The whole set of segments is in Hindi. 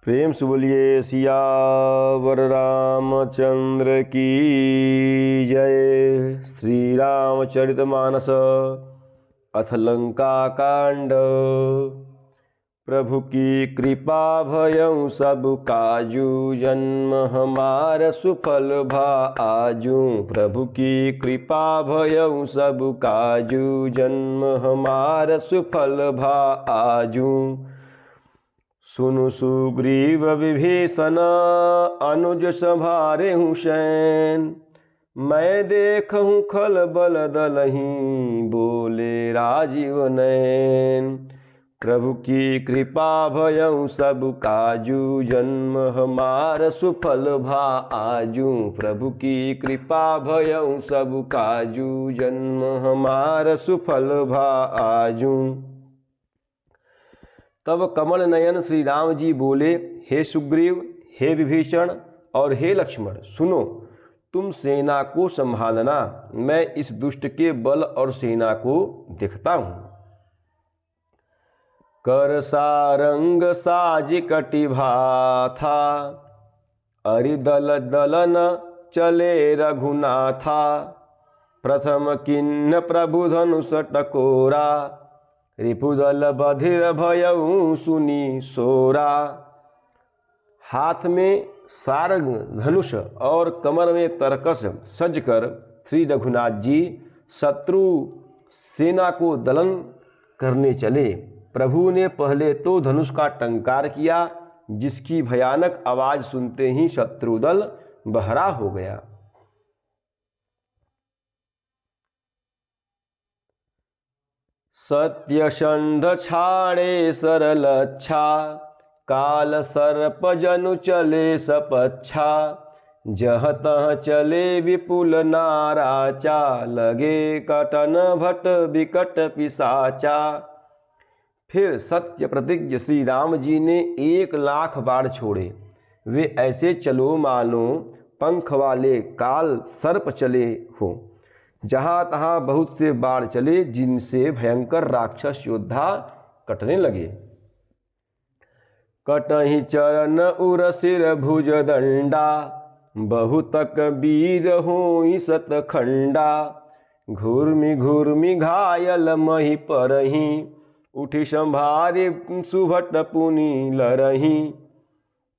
प्रेम से बोलिए सियावर रामचंद्र की जय। श्री रामचरितमानस अथ लंका कांड। प्रभु की कृपा भयउ सब काजू, जन्म हमार सुफल भा आजू। प्रभु की कृपा भयउ सब काजू, जन्म हमार सुफल भा आजू। सुनु सुग्रीव विभीषण अनुज संभारेहु शैन, मैं देखहूँ खल बल दलहीं, बोले राजीव नयन। प्रभु की कृपा भयउ सब काजू, जन्म हमार सुफल भा आजू। प्रभु की कृपा भयउ सब काजू, जन्म हमार सुफल भा आजू। तब कमल नयन श्री राम जी बोले, हे सुग्रीव, हे विभीषण और हे लक्ष्मण, सुनो, तुम सेना को संभालना, मैं इस दुष्ट के बल और सेना को देखता हूँ। कर सारंग साज कटिभा था, अरिदल दलन चले रघुनाथा। प्रथम किन्न प्रभु धनुष टकोरा, रिपुदल बधिर भयउ सुनी सोरा। हाथ में सारंग धनुष और कमर में तरकस सजकर श्री रघुनाथ जी शत्रु सेना को दलन करने चले। प्रभु ने पहले तो धनुष का टंकार किया, जिसकी भयानक आवाज सुनते ही शत्रुदल बहरा हो गया। सत्यषंध छाड़े सरलच्छा, काल सर्प जनु चले सपच्छा। जह तह चले विपुल नाराचा, लगे कटन भट विकट पिशाचा। फिर सत्य प्रतिज्ञ श्री राम जी ने 1,00,000 बाण छोड़े। वे ऐसे चलो मानो पंख वाले काल सर्प चले हों। जहाँ तहाँ बहुत से बाण चले, जिनसे भयंकर राक्षस योद्धा कटने लगे। कटहि चरण उर सिर भुज दंडा, बहुतक वीर होई सतखंडा। घूर्मि घूर्मि घायल मही परही, उठी संभारे सुभट पुनि लरही।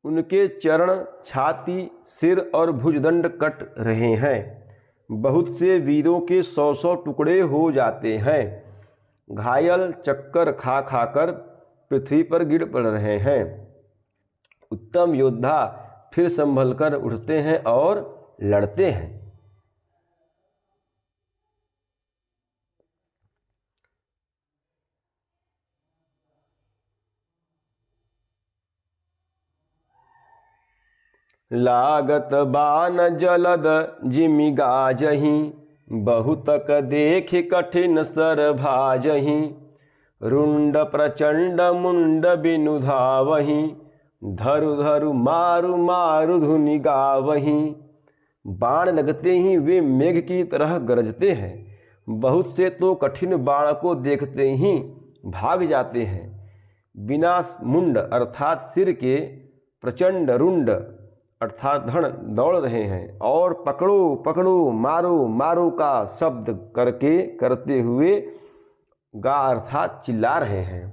उनके चरण, छाती, सिर और भुजदंड कट रहे हैं। बहुत से वीरों के 100-100 टुकड़े हो जाते हैं। घायल चक्कर खा खाकर पृथ्वी पर गिर पड़ रहे हैं। उत्तम योद्धा फिर संभल कर उठते हैं और लड़ते हैं। लागत बान जलद जिमि गाजहीं, बहुतक देख कठिन सर भाजहीं। रुंड प्रचंड मुंड बिनु धावहीं, धरु धरु मारु मारु धुनि गावहीं। बाण लगते ही वे मेघ की तरह गरजते हैं। बहुत से तो कठिन बाण को देखते ही भाग जाते हैं। बिना मुंड अर्थात सिर के, प्रचंड रुंड अर्थात धड़ दौड़ रहे हैं, और पकड़ो पकड़ो मारो मारो का शब्द करते हुए गा अर्थात चिल्ला रहे हैं।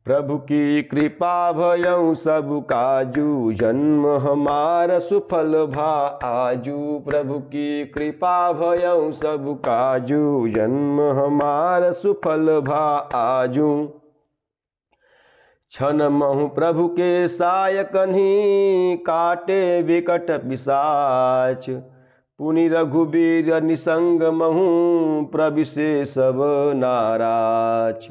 प्रभु की कृपा भयउ सब काजू, जन्म हमार सुफल भा आजू। प्रभु की कृपा भयउ सब काजू, जन्म हमार सुफल भा आजू। छन महु प्रभु के साय कन्ही, काटे विकट पिशाच। पुनि रघुबीर निसंग महु, प्रविशे सब नाराज।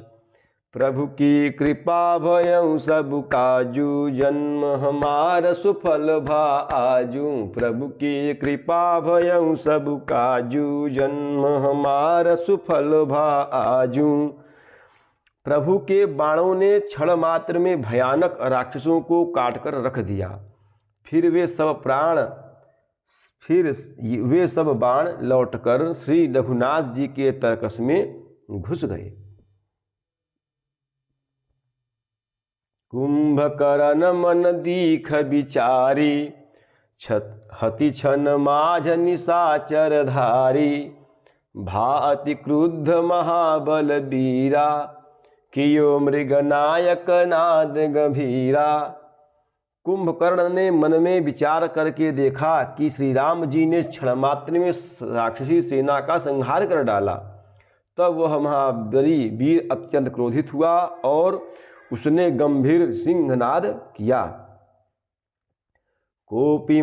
प्रभु की कृपा भयउ सब काजू, जन्म हमार सुफल भा आजू। प्रभु की कृपा भयउ सब काजू, जन्म हमार सुफल भा आजू। प्रभु के बाणों ने क्षण मात्र में भयानक राक्षसों को काटकर रख दिया। फिर वे सब बाण लौटकर श्री रघुनाथ जी के तरकस में घुस गए। कुंभकर्ण मन दीख विचारी, हति छन माझ निशाचर धारी। भाअति क्रुद्ध महाबल वीरा, कियो मृगनायक नाद गंभीरा। कुंभकर्ण ने मन में विचार करके देखा कि श्री राम जी ने क्षण मात्र में राक्षसी सेना का संहार कर डाला। तब वह महाबली वीर अत्यंत क्रोधित हुआ और उसने गंभीर सिंहनाद किया। कोपी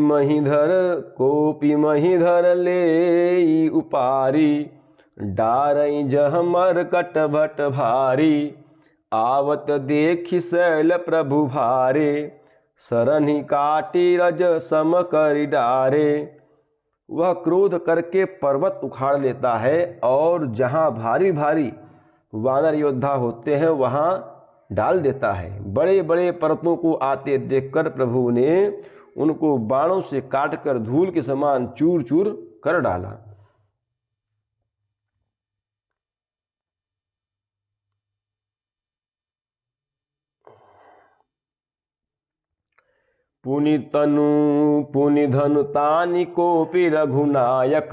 महीधर ले उपारी, डारई जह मरकट भट भारी। आवत देखि शैल प्रभु भारे, सरनि काटी रज सम करि डारे। वह क्रोध करके पर्वत उखाड़ लेता है और जहाँ भारी भारी वानर योद्धा होते हैं वहाँ डाल देता है। बड़े बड़े पर्वतों को आते देखकर प्रभु ने उनको बाणों से काटकर धूल के समान चूर चूर कर डाला। पुनि धनु तानि कोपि रघुनायक,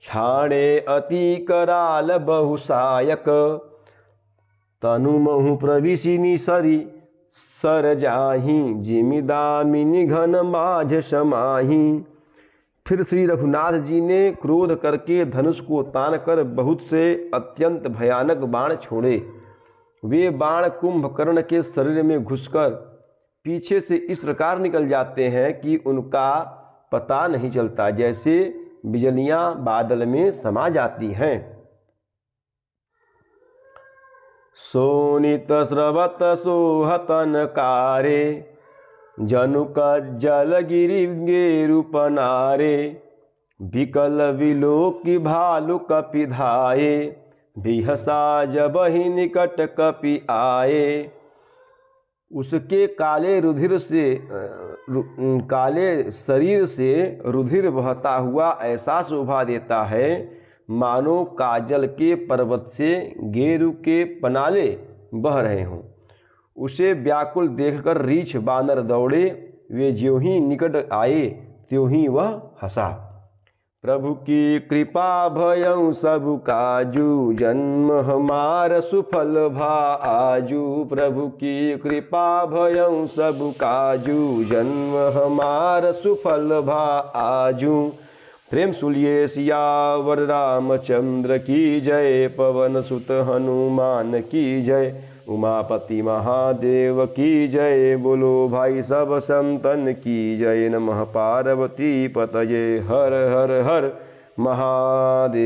छाड़े अति कराल बहुसायक। तनु महु प्रविशिनी सरी सर जाहि, जिमि दामिनी घन माझ समाहि। फिर श्री रघुनाथ जी ने क्रोध करके धनुष को तान कर बहुत से अत्यंत भयानक बाण छोड़े। वे बाण कुंभकर्ण के शरीर में घुसकर पीछे से इस प्रकार निकल जाते हैं कि उनका पता नहीं चलता, जैसे बिजलियां बादल में समा जाती हैं। सोनित स्रवत सोहतनकारे, जनुक जल गिरि गेरुपनारे। विकल विलोकि भालु कपि धाये, बिहसा जबहि निकट कपि आये। उसके काले शरीर से रुधिर बहता हुआ ऐसा शोभा देता है मानो काजल के पर्वत से गेरू के पनाले बह रहे हों। उसे व्याकुल देखकर रीछ बानर दौड़े, वे ज्यों ही निकट आए त्यों ही वह हंसा। प्रभु की कृपा भयउ सबु काजू, जन्म हमार सुफल भा आजू। प्रभु की कृपा भयउ सबु काजू, जन्म हमार सुफल भा आजू। प्रेम सुलिए सियावर रामचंद्र की जय, पवन सुत हनुमान की जय, उमापति महादेव की जय। बोलो भाई सब संतन की जय। नमः पार्वती पतये, हर हर हर महादेव।